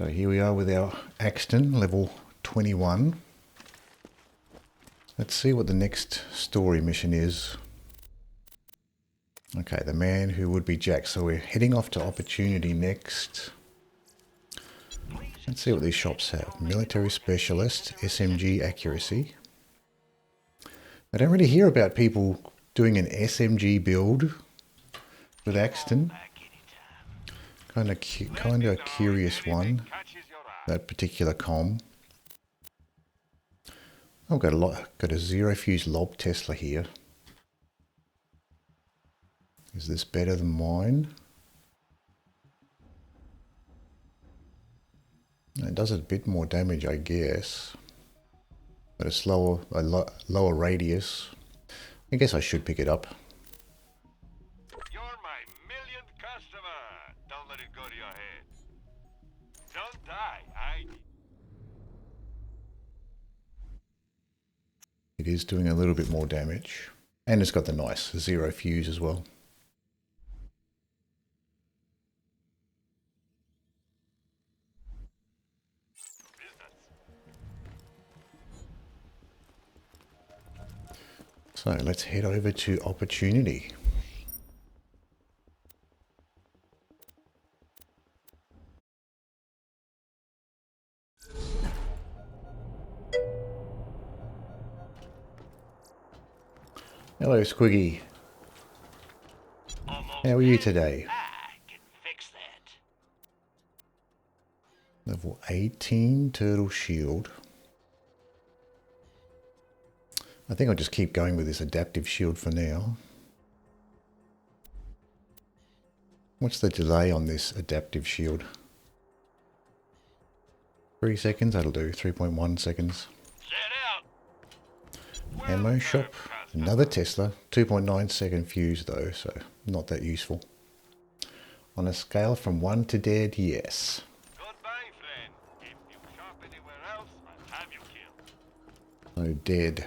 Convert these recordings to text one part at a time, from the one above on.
So here we are with our Axton, level 21. Let's see what the next story mission is. Okay, the man who would be Jack. So we're heading off to Opportunity next. Let's see what these shops have. Military Specialist, SMG Accuracy. I don't really hear about people doing an SMG build with Axton. Kind of a curious one, that particular comm. I've got a zero fuse lob Tesla here. Is this better than mine? It does a bit more damage, I guess, but a lower radius. I guess I should pick it up. You're my millionth customer. Don't let it go to your head. Don't die, It is doing a little bit more damage, and it's got the nice zero fuse as well. So let's head over to Opportunity. Hello, Squiggy. How are you today? I can fix that. Level 18 Turtle Shield. I think I'll just keep going with this adaptive shield for now. What's the delay on this adaptive shield? 3 seconds, that'll do. 3.1 seconds. Set out. Ammo shop. Another Tesla. 2.9 second fuse though, so not that useful. On a scale from 1 to dead, yes. Goodbye, friend. If you shop anywhere else, I'll have you killed. So dead.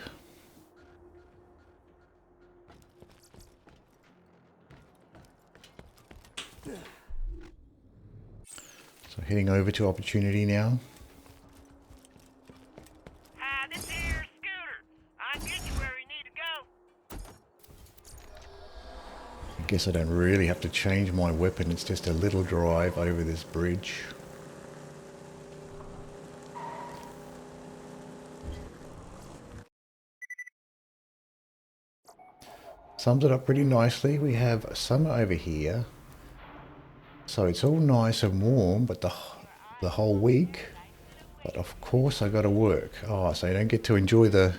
So heading over to Opportunity now. Hi, this here's Scooter. I'll get you where you need to go. I guess I don't really have to change my weapon, it's just a little drive over this bridge. Sums it up pretty nicely. We have summer over here. So it's all nice and warm, but the whole week. But of course I gotta work. Oh, so you don't get to enjoy the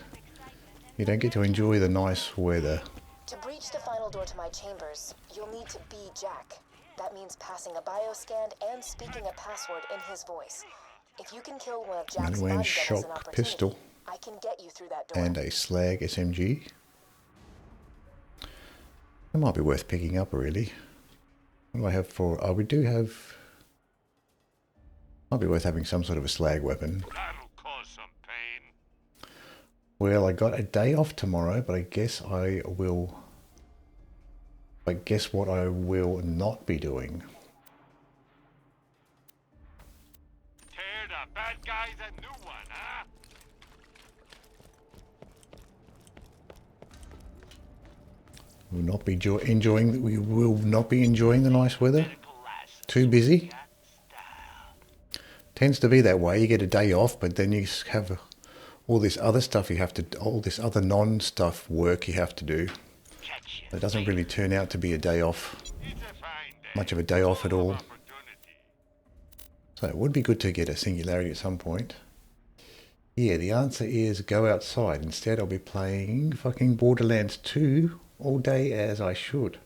nice weather. To breach the final door to my chambers, you'll need to be Jack. That means passing a bioscan and speaking a password in his voice. If you can kill one of Jack's Manual bodyguards in shock Opportunity, pistol. I can get you through that door. And a slag SMG. It might be worth picking up, really. What do I have for... Oh, we do have... Might be worth having some sort of a slag weapon. That'll cause some pain. Well, I got a day off tomorrow, but I guess what I will not be doing. Tear the bad guys a new one, huh? We will not be enjoying the nice weather. Too busy. Tends to be that way. You get a day off, but then you have all this other stuff all this other non-stuff work you have to do. It doesn't really turn out to be a day off, much of a day off at all. So it would be good to get a singularity at some point. Yeah, the answer is go outside. Instead, I'll be playing fucking Borderlands 2 all day as I should.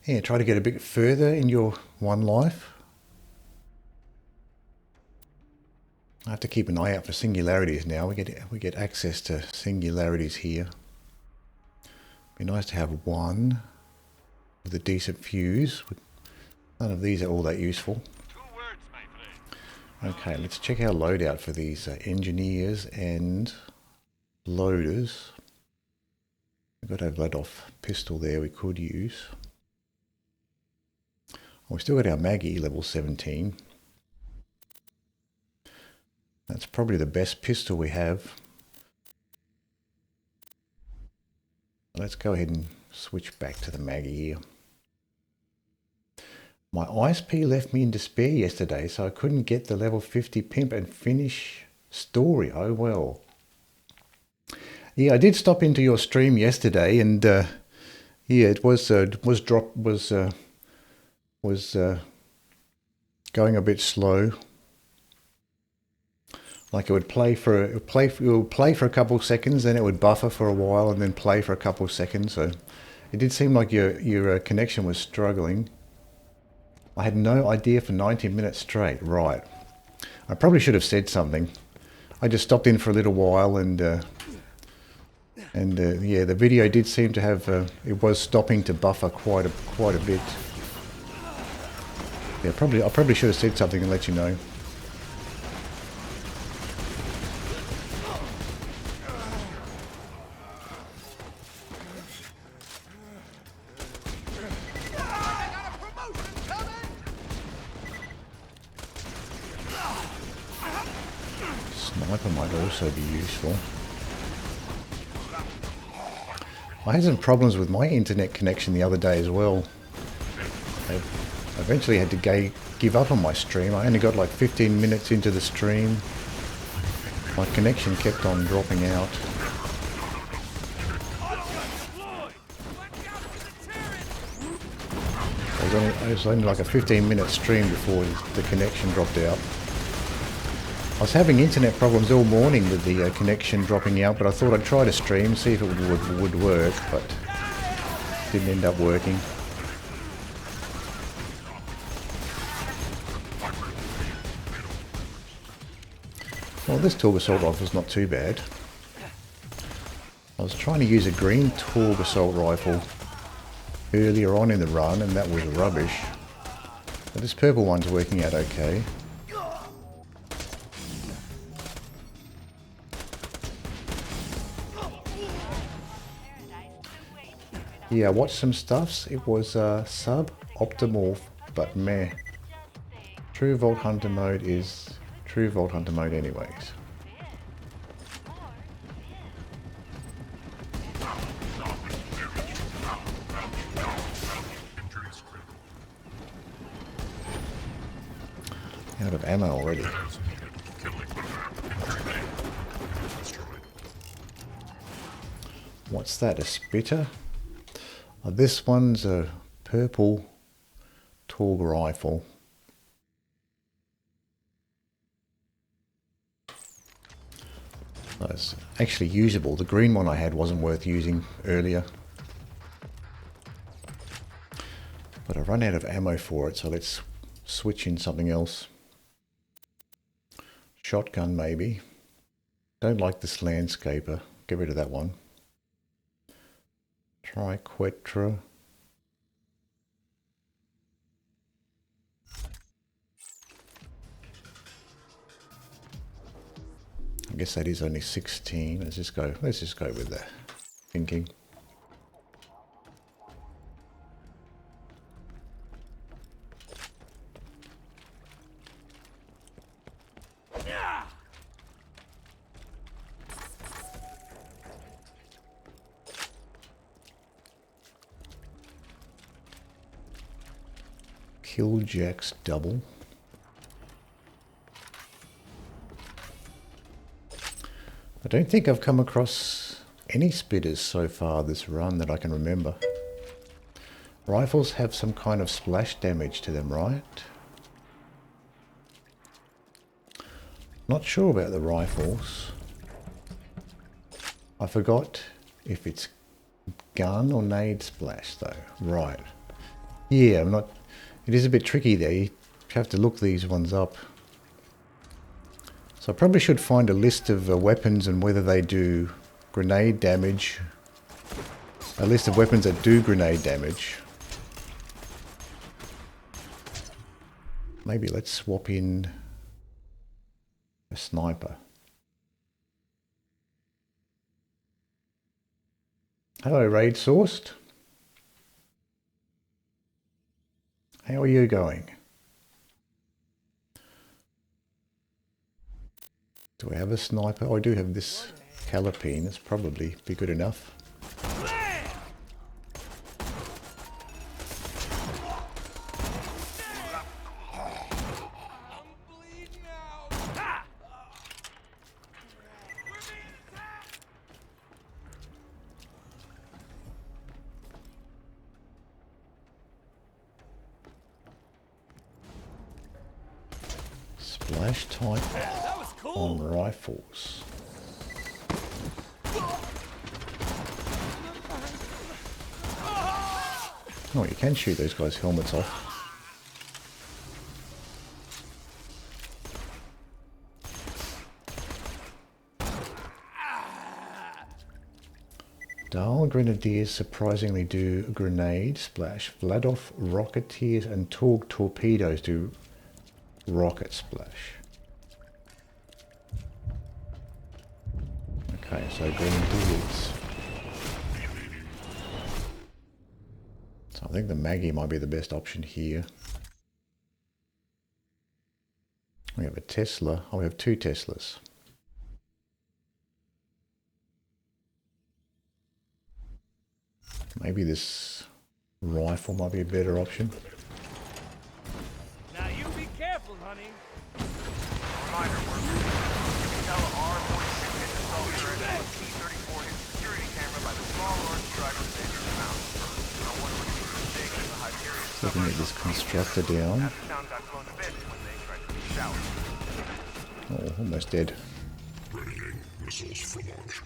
Yeah, try to get a bit further in your one life. I have to keep an eye out for singularities now. We get access to singularities here. Be nice to have one with a decent fuse. None of these are all that useful. 2 words, my friend. Okay, let's check our loadout for these engineers and loaders. We've got a let-off pistol there we could use. We've still got our Maggie, level 17. That's probably the best pistol we have. Let's go ahead and switch back to the Maggie here. My ISP left me in despair yesterday, so I couldn't get the level 50 pimp and finish story. Oh well. Yeah, I did stop into your stream yesterday, and yeah, it was going a bit slow. Like it would play for a couple of seconds, then it would buffer for a while, and then play for a couple of seconds. So it did seem like your connection was struggling. I had no idea for 90 minutes straight. Right. I probably should have said something. I just stopped in for a little while, and yeah, the video did seem to have it was stopping to buffer quite a bit. Yeah, I probably should have said something and let you know. Sniper might also be useful. I had some problems with my internet connection the other day as well. I eventually had to give up on my stream. I only got like 15 minutes into the stream. My connection kept on dropping out. It was only like a 15-minute stream before the connection dropped out. I was having internet problems all morning with the connection dropping out, but I thought I'd try to stream, see if it would work, but didn't end up working. Well, this Torg Assault Rifle's not too bad. I was trying to use a green Torg Assault Rifle earlier on in the run, and that was rubbish. But this purple one's working out okay. Yeah, I watched some stuffs. It was sub-optimal, but meh. True Vault Hunter mode is true Vault Hunter mode anyways. Out of ammo already. What's that, a spitter? Oh, this one's a purple Torg rifle. It's actually usable. The green one I had wasn't worth using earlier. But I run out of ammo for it, so let's switch in something else. Shotgun maybe. Don't like this landscaper. Get rid of that one. Try Quetra. I guess that is only 16. Let's just go with that thinking. Kill Jack's double. I don't think I've come across any spitters so far this run that I can remember. Rifles have some kind of splash damage to them, right? Not sure about the rifles. I forgot if it's gun or nade splash though. Right. Yeah, I'm not... It is a bit tricky there. You have to look these ones up. So I probably should find a list of weapons and whether they do grenade damage. A list of weapons that do grenade damage. Maybe let's swap in a sniper. Hello, Raid Sourced. How are you going? Do I have a sniper? Oh, I do have this calipine. That's probably be good enough. Splash type on rifles. Oh, you can shoot those guys' helmets off. Dahl Grenadiers surprisingly do grenade splash. Vladov Rocketeers and Torg Torpedoes do rocket splash. Okay, so grenadiers. So I think the Maggie might be the best option here. We have a Tesla. Oh, we have two Teslas. Maybe this rifle might be a better option. Now you be careful, honey. Reminder workers. You can tell R46 hit the soldier and a T-34 hit security camera by the small orange striper in your mouth. I wonder what you think of the Hyperion So we can get this constructor down. After town got blown to bits when they tried to shout. Oh, almost dead. Readying missiles for launch.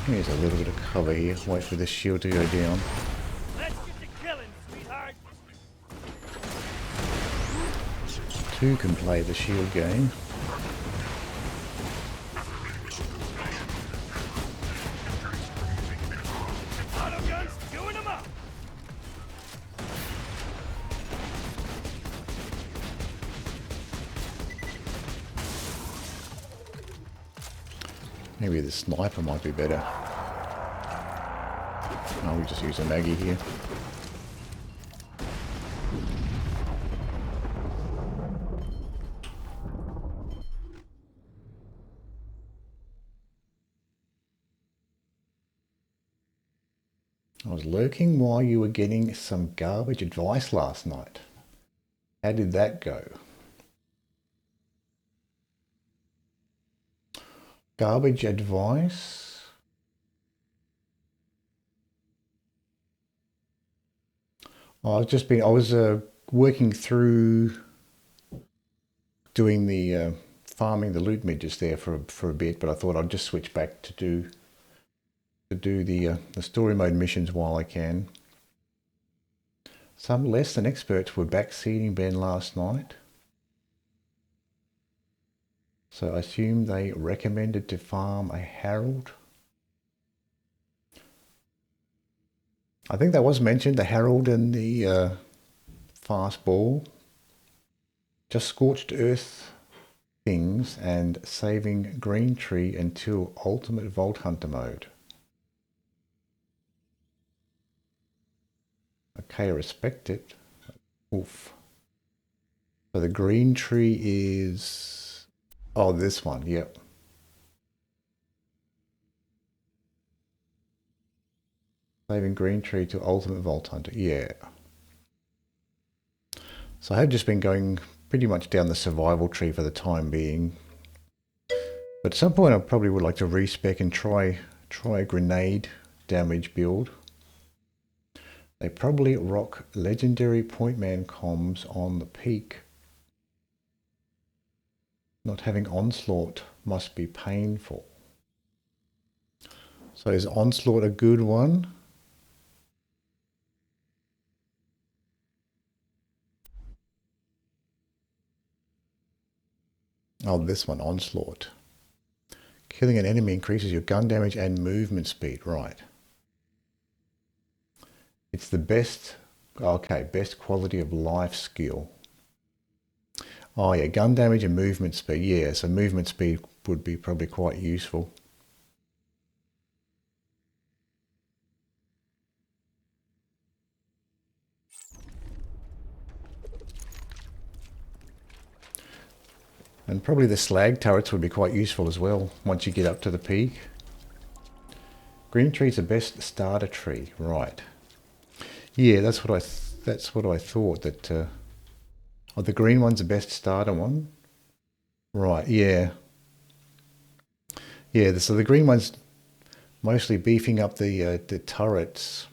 Here's a little bit of cover here. Wait for this shield to go down. Let's get to killing, sweetheart. Two can play the shield game. Auto guns doing them up. Maybe the sniper might be better. Oh, we just use a Maggie here. I was lurking while you were getting some garbage advice last night. How did that go? Garbage advice? I was working through doing the farming the loot midgets there for a bit, but I thought I'd just switch back to do the story mode missions while I can. Some less than experts were backseating Ben last night. So I assume they recommended to farm a Herald. I think that was mentioned, the Herald and the fastball. Just scorched earth things and saving green tree until ultimate Vault Hunter mode. Okay, I respect it. Oof. So the green tree is... Oh, this one, yep. Saving green tree to ultimate Vault Hunter, yeah. So I have just been going pretty much down the survival tree for the time being. But at some point I probably would like to respec and try a grenade damage build. They probably rock legendary Pointman comms on the peak. Not having Onslaught must be painful. So is Onslaught a good one? Oh, this one, Onslaught. Killing an enemy increases your gun damage and movement speed. Right. It's the best, okay, best quality of life skill. Oh yeah, gun damage and movement speed. Yeah, so movement speed would be probably quite useful. And probably the slag turrets would be quite useful as well once you get up to the peak. Green tree's the best starter tree, right? Yeah, that's what I thought. That oh, the green one's the best starter one, right? Yeah, yeah. So the green one's mostly beefing up the turrets.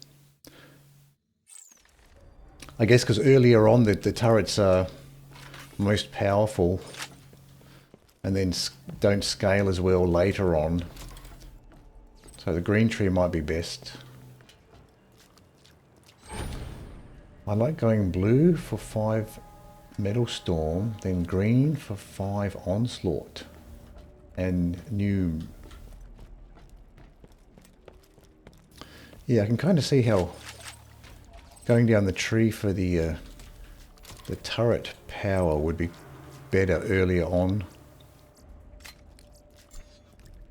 I guess because earlier on the turrets are most powerful, and then don't scale as well later on. So the green tree might be best. I like going blue for 5 Metal Storm, then green for 5 Onslaught, and new. Yeah, I can kind of see how going down the tree for the turret power would be better earlier on,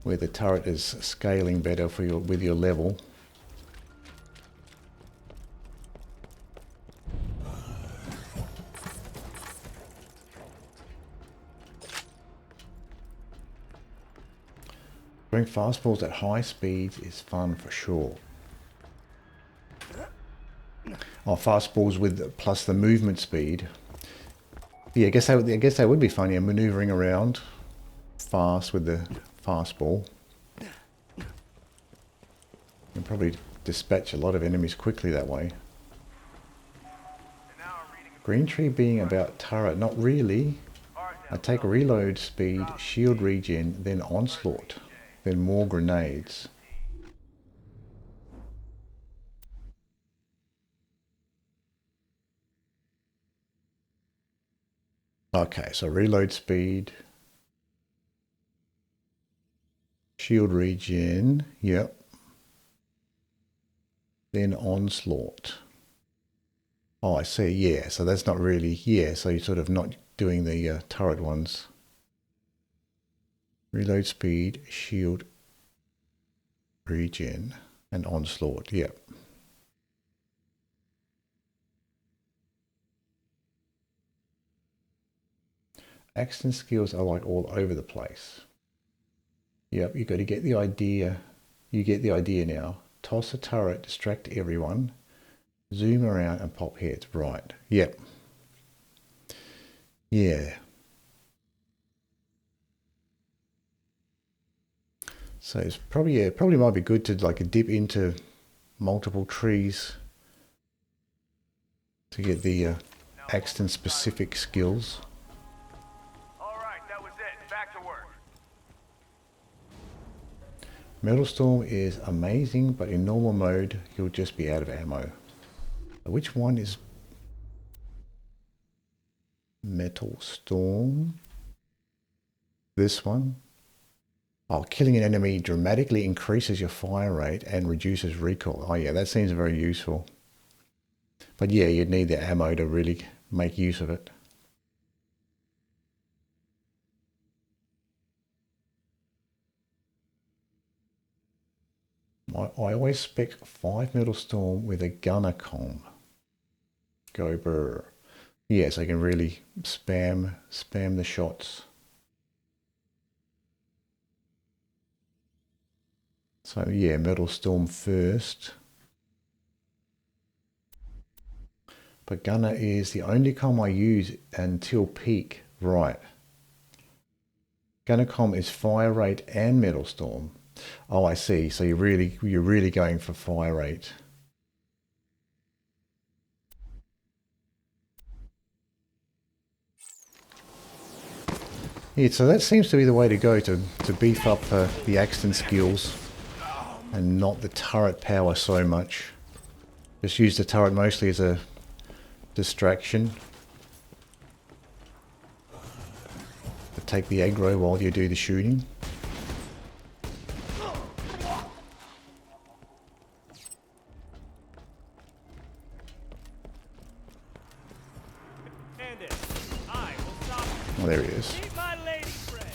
where the turret is scaling better for your with your level. Doing fastballs at high speeds is fun for sure. Oh, fastballs with plus the movement speed. Yeah, I guess that would be fun. Yeah, maneuvering around fast with the fastball. You can probably dispatch a lot of enemies quickly that way. Green tree being about turret, not really. I take reload speed, shield regen, then onslaught, then more grenades. Okay, so reload speed, shield regen, yep. Then onslaught. Oh, I see, yeah, so that's not really, yeah, so you're sort of not doing the turret ones. Reload speed, shield regen, and onslaught, yep. Axton skills are like all over the place. Yep, you got to get the idea. You get the idea now. Toss a turret, distract everyone, zoom around and pop heads. Right, yep. Yeah. So it's probably, yeah, probably might be good to like dip into multiple trees to get the Axton specific skills. Metal Storm is amazing, but in normal mode, you'll just be out of ammo. Which one is Metal Storm? This one? Oh, killing an enemy dramatically increases your fire rate and reduces recoil. Oh yeah, that seems very useful. But yeah, you'd need the ammo to really make use of it. I always spec 5 Metal Storm with a gunner comm. Go brr. Yes, I can really spam the shots. So yeah, Metal Storm first. But gunner is the only comm I use until peak. Right. Gunner comm is fire rate and Metal Storm. Oh, I see. So you're really going for fire rate. Yeah, so that seems to be the way to go to beef up the Axton skills and not the turret power so much. Just use the turret mostly as a distraction. To take the aggro while you do the shooting.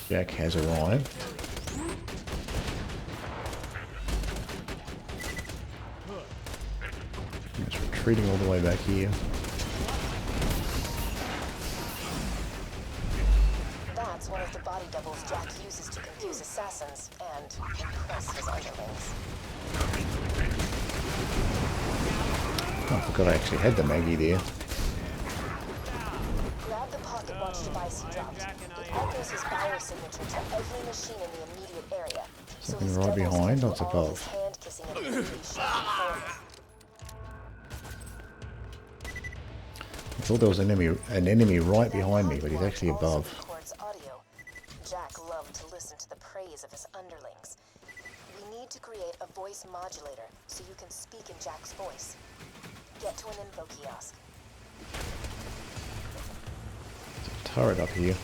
Jack has arrived. It's retreating all the way back here. That's one of the body doubles Jack uses to confuse assassins and impress his underlings. Oh, I forgot I actually had the Maggie there. Grab the pocket watch device he dropped. It echoes his biosignature to every machine in the immediate area. So Something his right doubles behind, can not do all of above. his hand kissing and immediately shut him forward. I thought there was an enemy right behind me, but he's actually above. Records audio. Jack loved to listen to the praise of his underlings. We need to create a voice modulator so you can speak in Jack's voice. Get to an info kiosk. Turret up here.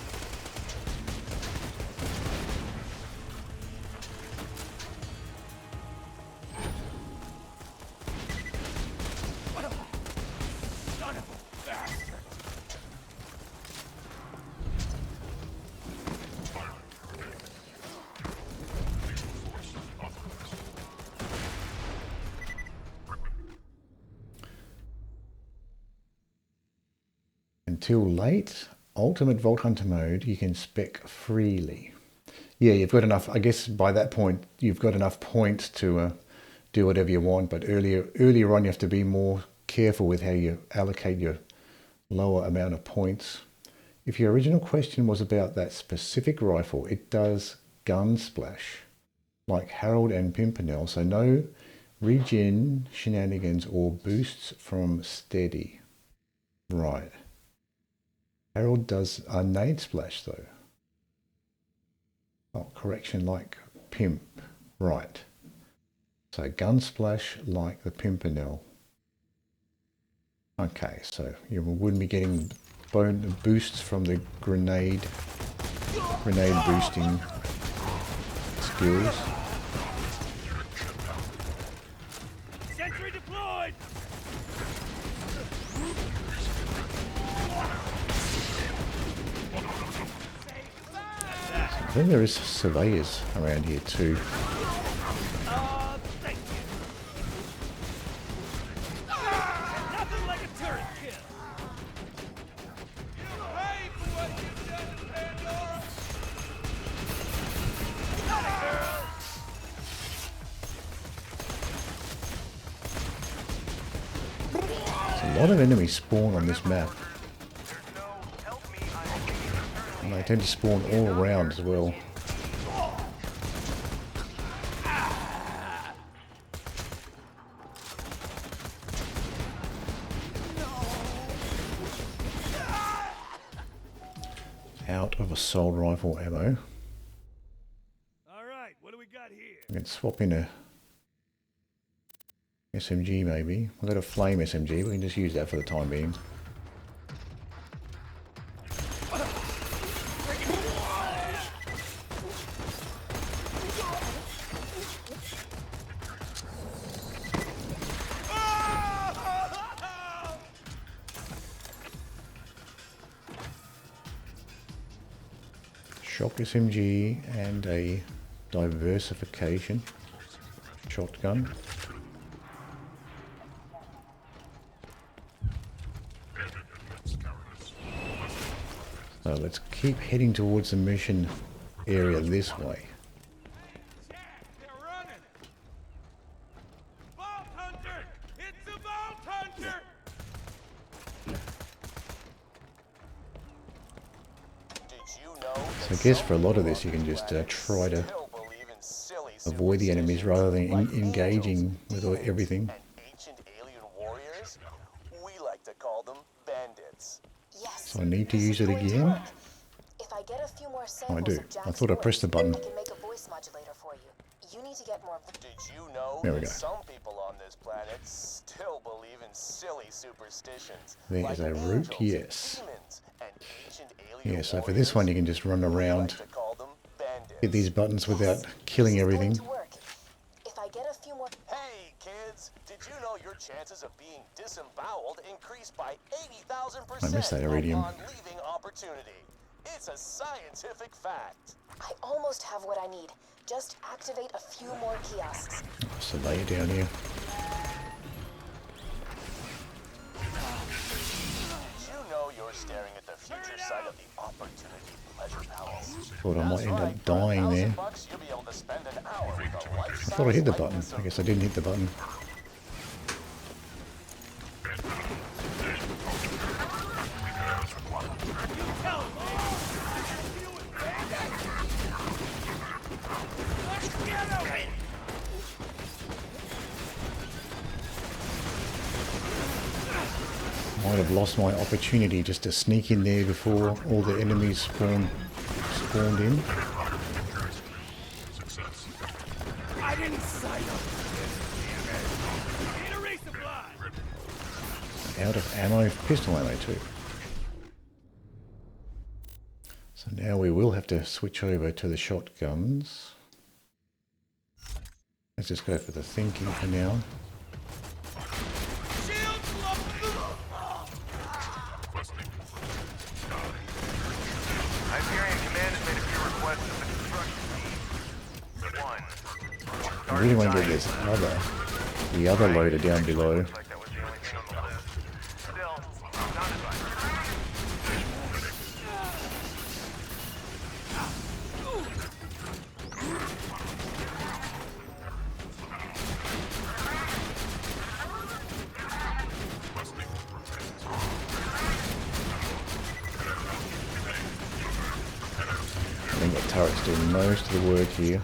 Until late, Ultimate Vault Hunter mode, you can spec freely. Yeah, you've got enough, I guess by that point, you've got enough points to do whatever you want, but earlier on you have to be more careful with how you allocate your lower amount of points. If your original question was about that specific rifle, it does gun splash, like Harold and Pimpernel, so no regen shenanigans or boosts from steady. Right. Harold does a nade splash though. Oh, correction, like Pimp. Right. So gun splash like the Pimpernel. Okay, so you wouldn't be getting boosts from the grenade boosting skills. Sentry deployed! I think there is surveyors around here too. Thank you. Nothing like a turret kill. You pay for what you've done to Pandora. There's a lot of enemies spawn on this map. And they tend to spawn all around as well. Out of assault rifle ammo. All right, what do we got here? I can swap in a SMG maybe. I've got a flame SMG, we can just use that for the time being. Shock SMG and a diversification shotgun. So let's keep heading towards the mission area this way. They're running. Vault Hunter! It's a Vault Hunter! So I guess for a lot of this you can just try to avoid the enemies rather than engaging with everything. Ancient alien warriors? We like to call them bandits. Yes. So I need to use it Going to again. work. If I get a few more samples I do. of Jack's I thought I pressed the button. I can make a voice modulator for you. You need to get more. Did you know There we that go. some people on this planet still believe in silly superstitions? There's like a route, angels, yes. demons, and ancient alien Yeah, so for this one you can just run warriors? We around, like to call them bandits. hit these buttons without killing everything. Going to work. If I get a few more. Hey, kids! Did you know your chances of being disemboweled increased by 80,000% I missed that iridium. upon leaving Opportunity? It's a scientific fact. I almost have what I need. Just activate a few more kiosks. So lay it down here. Did you know you're staring at the future side of the Opportunity Pleasure Palace? Thought I might end up dying there. $1,000, you'll be able to spend an hour with a I thought I hit the life-size button. likeness I of guess I didn't hit the button. Might have lost my opportunity just to sneak in there before all the enemies spawned in. Success. I didn't sign up for this. Need a resupply. Out of ammo, pistol ammo too. So now we will have to switch over to the shotguns. Let's just go for the thinking for now. Iberian Command has made a few requests of the construction team. One. I really want to get this the other loader down below. Looks like that was the only thing on the list. Still, not advised. I think that turret's doing most of the work here.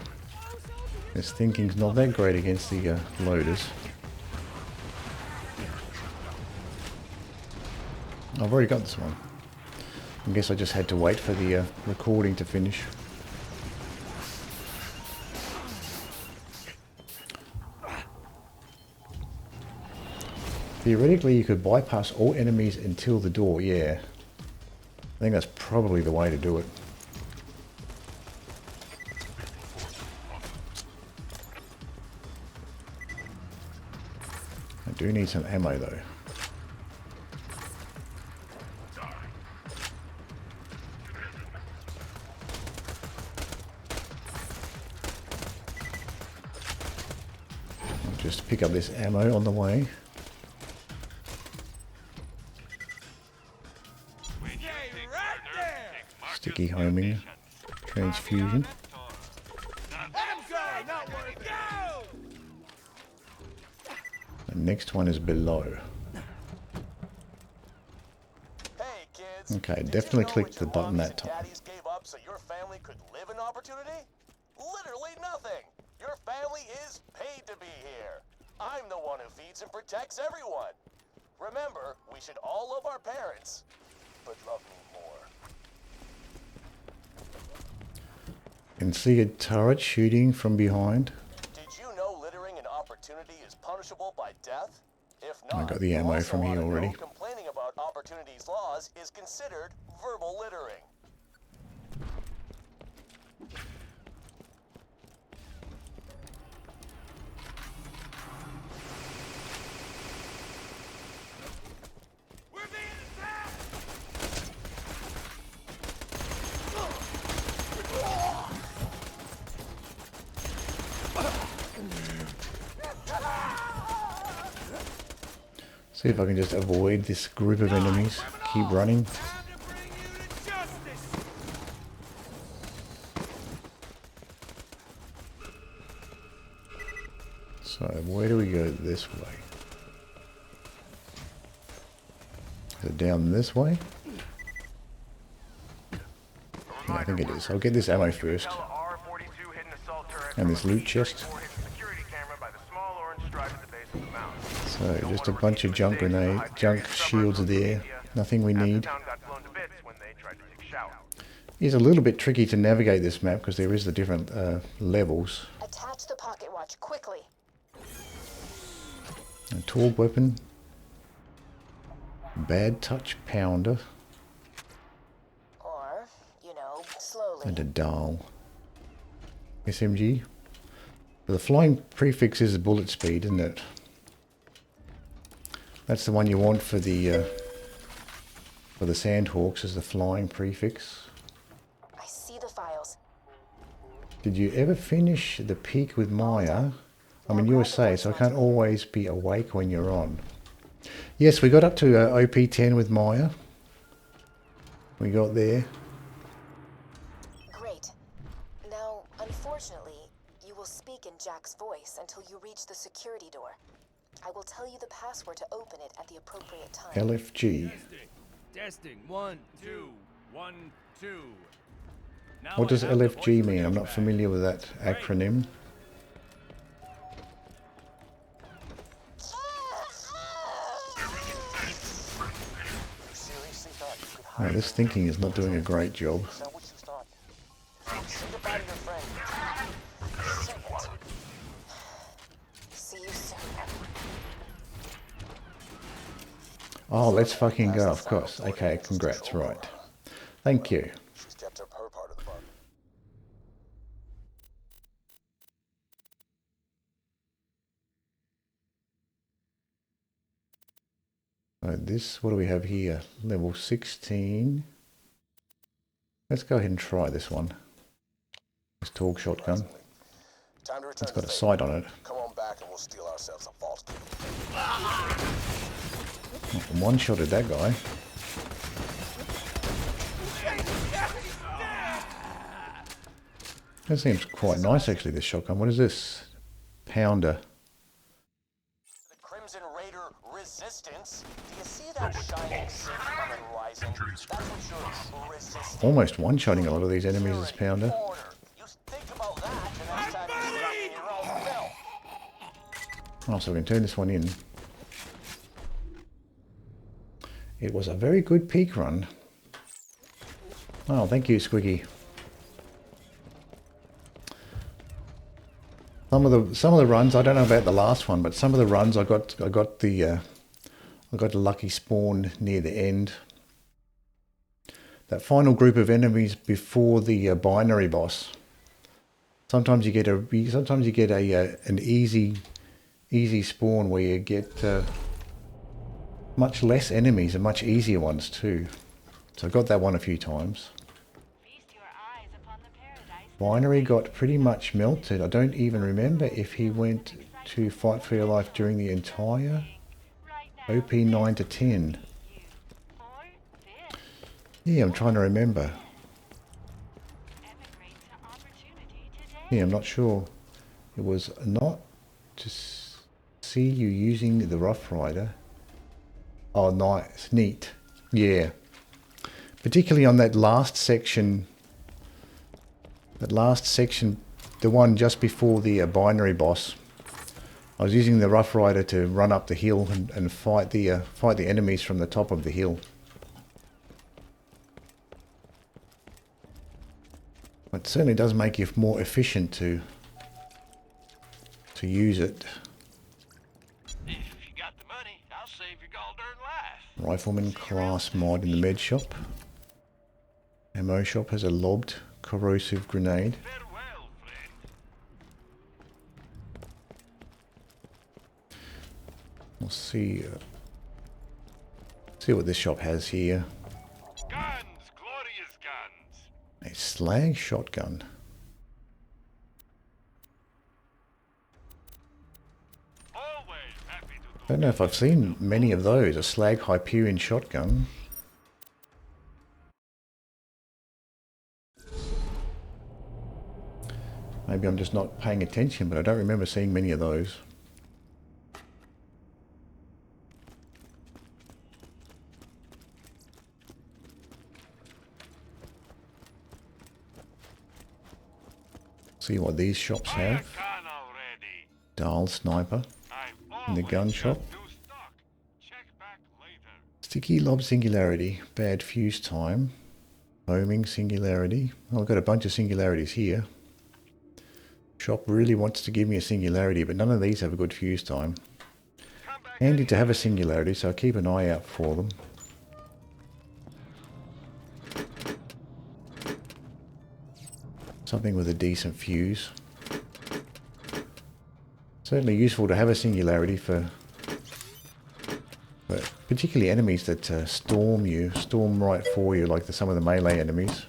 This thinking's not that great against the loaders. I've already got this one. I guess I just had to wait for the recording to finish. Theoretically, you could bypass all enemies until the door, yeah. I think that's probably the way to do it. I do need some ammo though. I'll just pick up this ammo on the way. Stay right there. Sticky homing. Transfusion. I'm going, not worried. Go! The next one is below. Hey, kids. Okay, did you definitely know click what the your button mommies that and time. daddies gave up so your family could live in opportunity? Literally nothing. Your family is paid to be here. I'm the one who feeds and protects everyone. Remember, we should all love our parents, but love me more. Can see a turret shooting from behind. Did you know littering in opportunity is punishable by death? If I not, got the you ammo also from here ought to know already. Complaining about opportunity's laws is considered verbal littering. We're being attacked. See if I can just avoid this group of enemies. Keep running. Time to bring you to justice. So where do we go this way? Is it down this way? Yeah, I think it is. I'll get this ammo first. R42 hidden assault turret And this from a loot chest. T-34 hidden security camera by the small orange stripe at the base of the mountain. So just a bunch of junk shields there. Nothing we need. Town got blown to bits when they tried to take shout. It's a little bit tricky to navigate this map because there is the different levels. Attach the pocket watch quickly. A tall weapon. Bad touch pounder. Or, you know, slowly. And a dial. SMG. The flying prefix is bullet speed, isn't it? That's the one you want for the Sandhawks, is the flying prefix. Did you ever finish the peak with Maya? I'm in USA, so I can't always be awake when you're on. Yes, we got up to OP10 with Maya. We got there. Great. Now, unfortunately, you will speak in Jack's voice until you reach the security door. I will tell you the password to open it at the appropriate time. LFG. Testing. 1, 2, 1, 2. Now What does I have the LFG voice mean? I'm reader not back. familiar with that acronym. You seriously thought you could Oh, hide this thinking is not doing a great job. Is that what you thought? Say goodbye to your friend. Say it. See you soon. Oh, let's fucking go, of course. Okay, congrats, right. Thank you. She's kept up her part of the bargain. This, what do we have here? Level 16. Let's go ahead and try this one. This torque shotgun. Time to return It's got to a Fate. sight on it. Come on back and we'll steal ourselves a vault key. One-shotted that guy. That seems quite nice, actually, this shotgun. What is this? Pounder. The Crimson Raider Resistance. Do you see that shining sun on the horizon? That's what you're resisting. Almost one-shotting a lot of these enemies as Pounder. Order. You think about that the next time you're stuck in your own film. Oh, so we can turn this one in. It was a very good peak run. Oh, thank you, Squiggy. Some of the runs, I don't know about the last one, but some of the runs I got the lucky spawn near the end. That final group of enemies before the binary boss. Sometimes you get an easy spawn where you get much less enemies and much easier ones too. So I got that one a few times. Binary got pretty much melted. I don't even remember if he went to Fight for Your Life during the entire OP 9 to 10. Yeah, I'm trying to remember. Yeah, I'm not sure. It was not to see you using the Rough Rider. Oh, nice. Neat. Yeah. Particularly on that last section. The one just before the binary boss. I was using the Rough Rider to run up the hill and fight the enemies from the top of the hill. It certainly does make you more efficient to use it. If you got the money, I'll save your gall darn life. Rifleman class mod in the med shop. Ammo shop has a lobbed corrosive grenade. Farewell, friend. We'll see what this shop has here. Guns, glorious guns. A slag shotgun. Always happy to do. Don't know if I've seen many of those. A slag Hyperion shotgun. Maybe I'm just not paying attention, but I don't remember seeing many of those. See what these shops have. Gun already. Dial sniper. In the gun shop. New stock. Check back later. Sticky lob singularity. Bad fuse time. Homing singularity. Well, I've got a bunch of singularities here. Shop really wants to give me a singularity, but none of these have a good fuse time. Handy to have a singularity, so I'll keep an eye out for them. Something with a decent fuse. Certainly useful to have a singularity for particularly enemies that storm right for you, like some of the melee enemies.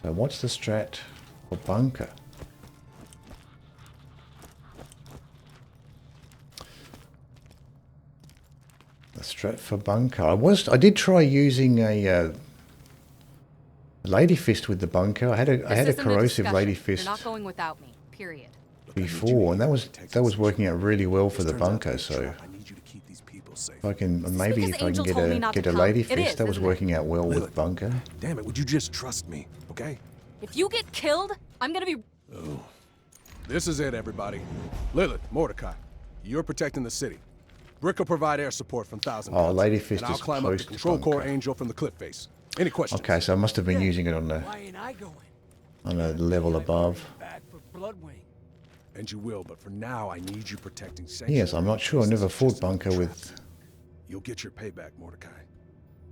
So what's the strat for bunker? The strat for bunker. I did try using a lady fist with the bunker. I had a corrosive lady fist. You're not going without me. Period. Before, and that was working out really well for the bunker. So if I can maybe if I can get a lady fist, that was working out well with bunker. Damn it, would you just trust me, okay? If you get killed, I'm gonna be... Oh. This is it, everybody. Lilith, Mordecai, you're protecting the city. Brick will provide air support from Thousand Oh, Cuts, lady fist and I'll is climb up close the to control core bunker. angel from the cliff face. Any questions? Okay, so I must have been using it on Why ain't I going? a level above. Back for Bloodwing. And you will, but for now, I need you protecting Sanctuary. Yes, I'm not sure. I never fought bunker with You'll get your payback, Mordecai.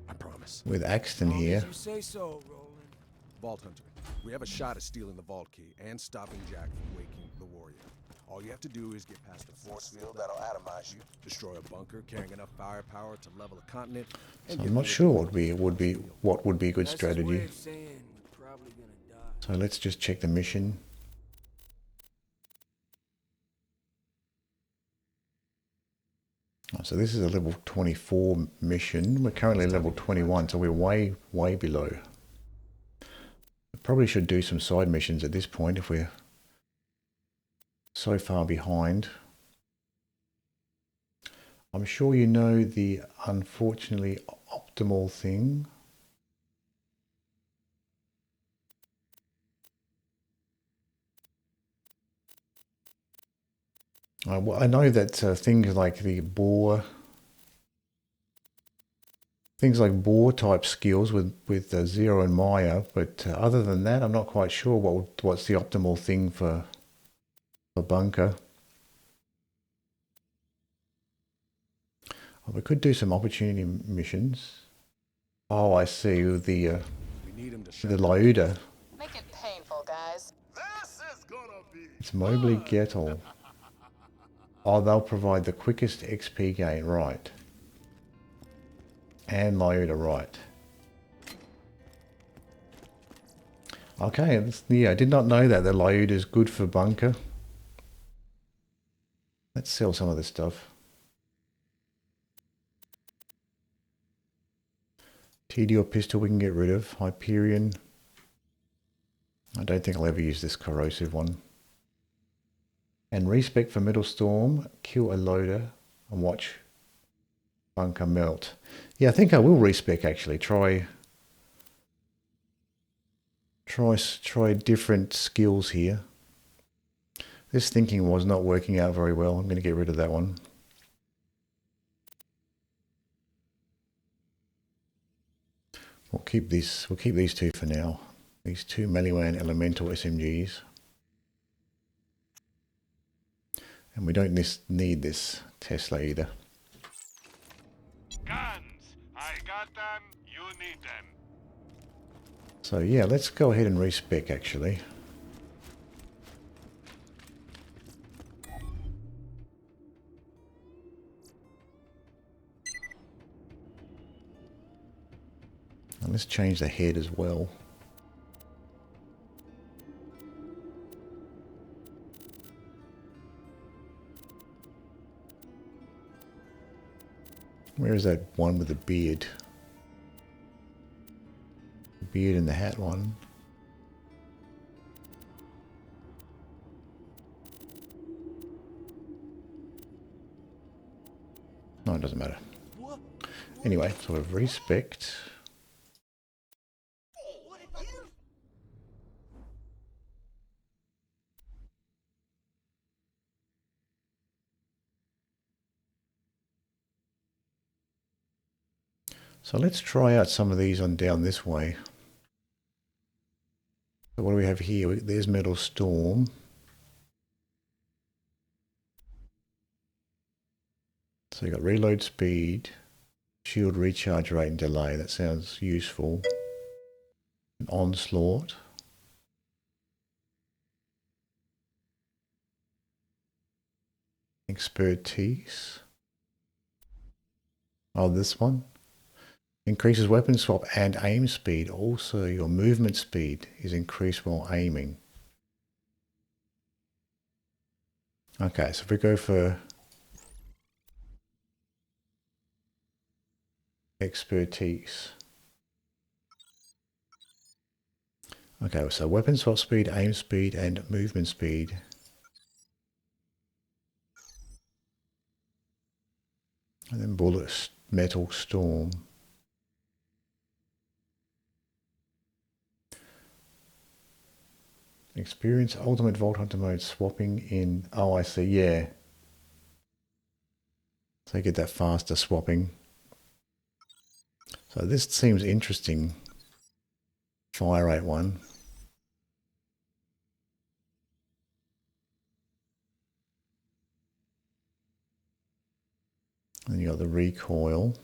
I promise. Axton here. You say so, Roland. Vault Hunter, we have a shot at stealing the vault key and stopping Jack from waking the warrior. All you have to do is get past the force field that'll atomize you, destroy a bunker carrying enough firepower to level a continent. So I'm not sure what would be a good That's his way strategy. of saying we're probably gonna die. So let's just check the mission. Oh, so this is a level 24 mission. We're currently level 21, so we're way below. We probably should do some side missions at this point if we're so far behind. I'm sure you know the unfortunately optimal thing. I know that things like boar type skills with Zero and Maya, but other than that, I'm not quite sure what's the optimal thing for bunker. Oh, we could do some opportunity missions. Oh, I see. With the We need him to Lauda. Make it painful, guys. This is gonna be It's Mobley Gettle. Oh, they'll provide the quickest XP gain, right? And Lauda, right? Okay, yeah, I did not know that the Lauda is good for bunker. Let's sell some of this stuff. TD pistol we can get rid of. Hyperion. I don't think I'll ever use this corrosive one. And respec for Middle Storm. Kill a loader and watch bunker melt. Yeah, I think I will respec actually. Try different skills here. This thinking was not working out very well. I'm going to get rid of that one. We'll keep these two for now. These two Maliwan Elemental SMGs. And we don't need this Tesla either. guns. I got them. You need them. So yeah, let's go ahead and respec actually. And let's change the head as well. Where is that one with the beard? The beard and the hat one. No, it doesn't matter. Anyway, so we've respect. So let's try out some of these on down this way. So what do we have here? There's Metal Storm. So you got reload speed, shield recharge rate and delay. That sounds useful. An onslaught. Expertise. Oh, this one. Increases weapon swap and aim speed. Also, your movement speed is increased while aiming. Okay, so if we go for expertise. Okay, so weapon swap speed, aim speed, and movement speed. And then bullet, metal storm. Experience ultimate Vault Hunter mode swapping in. Oh, I see. Yeah. So you get that faster swapping. So this seems interesting. Fire rate one. Then you got the recoil.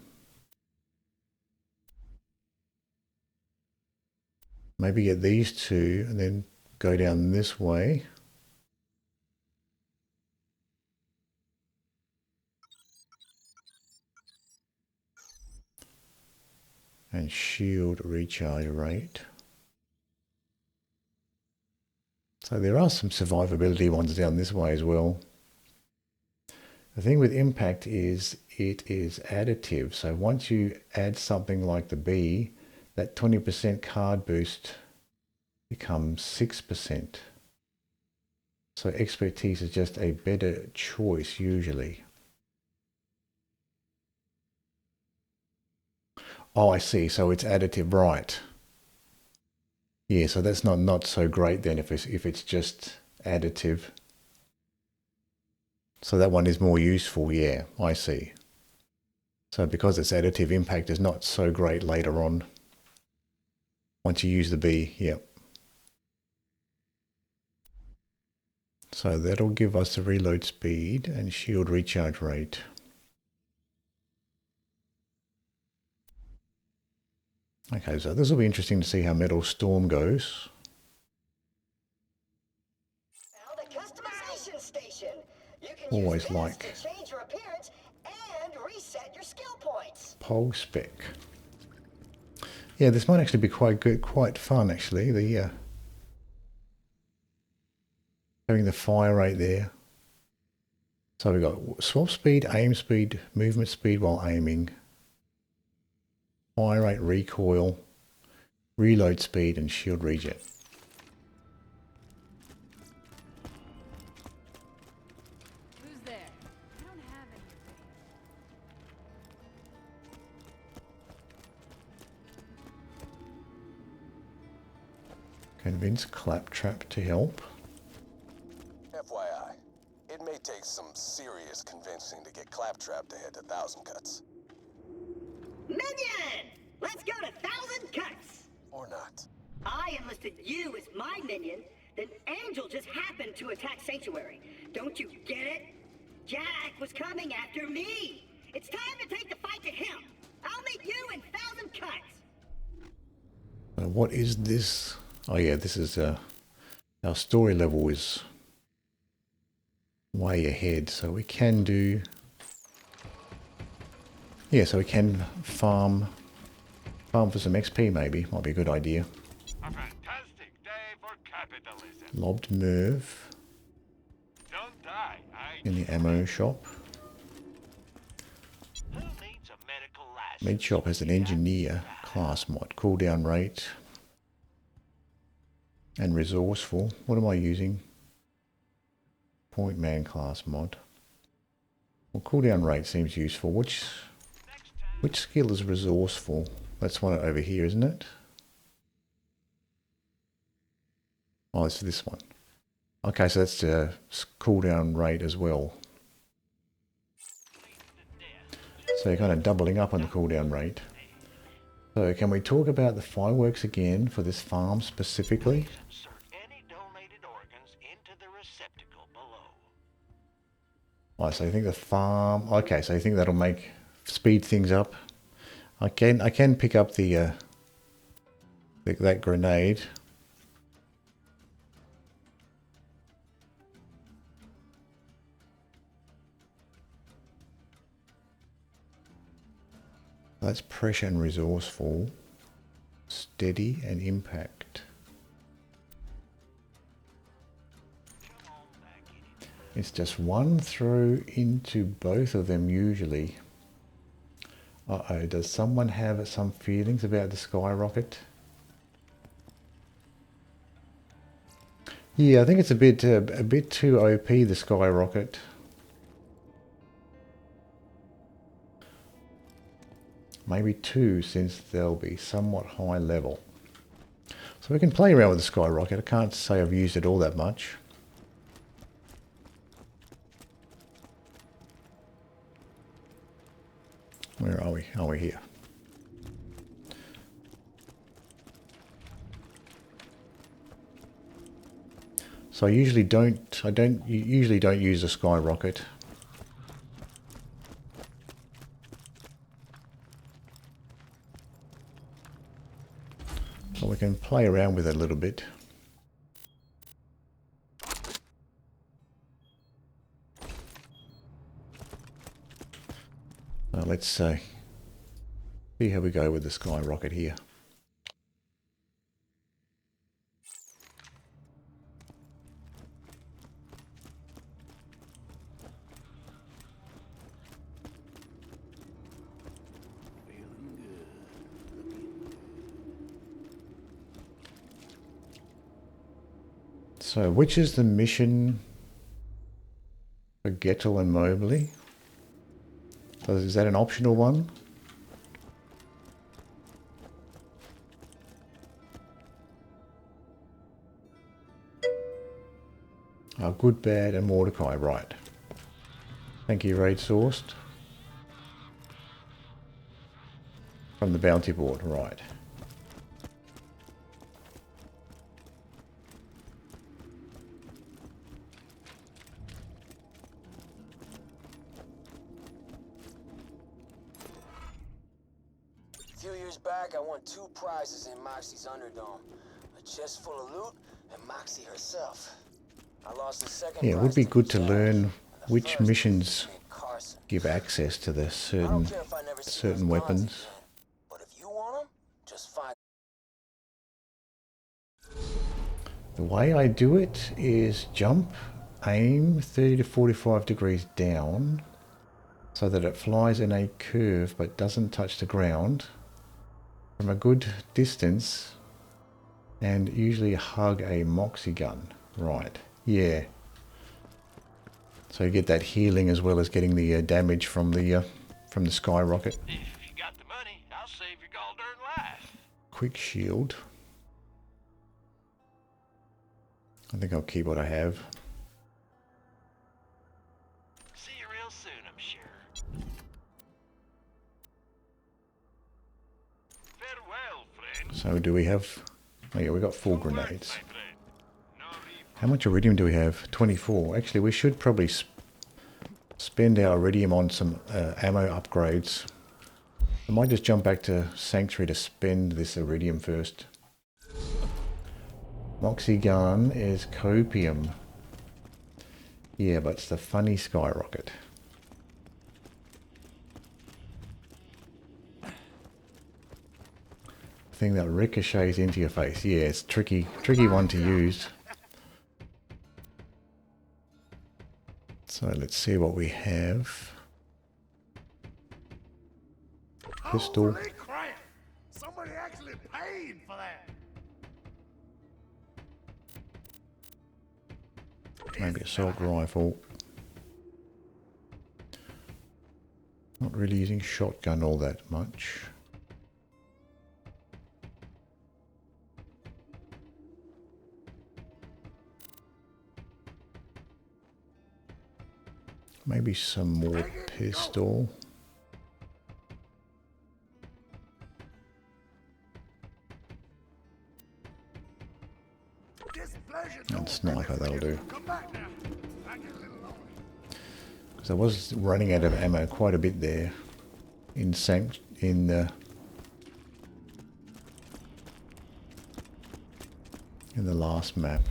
Maybe get these two and then go down this way. And shield recharge rate. So there are some survivability ones down this way as well. The thing with impact is it is additive. So once you add something like the B, that 20% card boost becomes 6%. So expertise is just a better choice usually. Oh, I see. So it's additive, right? Yeah, so that's not so great then if it's just additive. So that one is more useful. Yeah, I see. So because it's additive, impact is not so great later on. Once you use the B, yep. So that'll give us the reload speed and shield recharge rate. Okay, so this will be interesting to see how Metal Storm goes. Now the customization station. You can Always use like this to change your appearance and reset your skill points. Pole spec. Yeah, this might actually be quite good, quite fun actually. The having the fire rate there. So we've got swap speed, aim speed, movement speed while aiming, fire rate, recoil, reload speed, and shield regen. Who's there? I don't have any. Convince Claptrap to help. FYI, it may take some serious convincing to get Claptrap to head to Thousand Cuts. Minion! Let's go to 1,000 Cuts! Or not. I enlisted you as my minion, then Angel just happened to attack Sanctuary. Don't you get it? Jack was coming after me. It's time to take the fight to him. I'll meet you in 1,000 Cuts. What is this? Oh yeah, this is our story level is way ahead, so we can do. Yeah, so we can farm for some XP maybe. Might be a good idea. A fantastic day for capitalism. Lobbed Merv Don't die. in the ammo shop. Who needs a medical license? Mid shop has an engineer class mod, cooldown rate, and resourceful. What am I using? Pointman class mod. Well, cooldown rate seems useful. Which skill is resourceful? That's one over here, isn't it? Oh, it's this one. Okay, so that's the cooldown rate as well. So you're kind of doubling up on the cooldown rate. So can we talk about the fireworks again for this farm specifically? Insert any donated organs into the receptacle below. Oh, so you think the farm? Okay, so you think that'll speed things up? I can pick up the that grenade. That's pressure and resourceful. Steady and impact. It's just one throw into both of them usually. Uh-oh, does someone have some feelings about the skyrocket? Yeah, I think it's a bit too OP, the skyrocket. Maybe 2, since they'll be somewhat high level. So we can play around with the skyrocket. I can't say I've used it all that much. Where are we? Oh, we're here. So I usually don't use a skyrocket. So we can play around with it a little bit. Let's see how we go with the skyrocket here. So, which is the mission for Gettle and Mobley? Is that an optional one? Oh, Good, Bad and Mordecai, right. Thank you, Raid Sourced. From the bounty board, right. A few years back, I won 2 prizes in Moxie's Underdome. A chest full of loot and Moxie herself. I lost the second Yeah, it would be prize good to Jack. learn The which first missions was Carson. give access to the I don't certain care if I never see those bonds weapons. again, but if you want them, just find. The way I do it is jump, aim 30 to 45 degrees down so that it flies in a curve but doesn't touch the ground from a good distance, and usually hug a Moxie gun. Right, yeah. So you get that healing as well as getting the damage from the skyrocket. If you got the money, I'll save your gall darn life. Quick shield. I think I'll keep what I have. See you real soon, I'm sure. Farewell, friend. So do we have... Oh yeah, we got 4 grenades. My friend. No need How much iridium do we have? 24. Actually, we should probably spend our iridium on some ammo upgrades. I might just jump back to Sanctuary to spend this iridium first. Moxie gun is copium. Yeah, but it's the funny skyrocket. Thing that ricochets into your face. Yeah, it's tricky one to use. So let's see what we have. Pistol. Holy crap! Somebody actually paid for that. Maybe assault rifle. Not really using shotgun all that much. Maybe some more pistol. And sniper, that'll do. Because I was running out of ammo quite a bit there in the last map.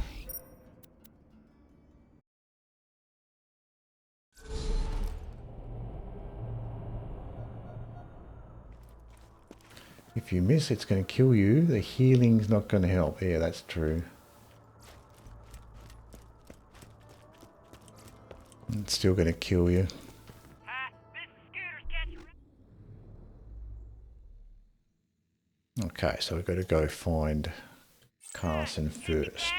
you miss, it's going to kill you. The healing's not going to help. Yeah, that's true. It's still going to kill you. Okay, so we've got to go find Carson first.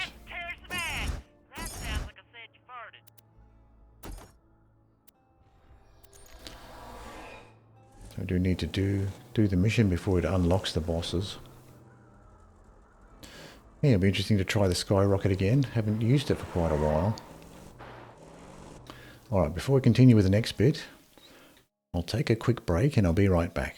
So I do need to do the mission before it unlocks the bosses. Yeah, it'll be interesting to try the skyrocket again. Haven't used it for quite a while. Alright, before we continue with the next bit, I'll take a quick break and I'll be right back.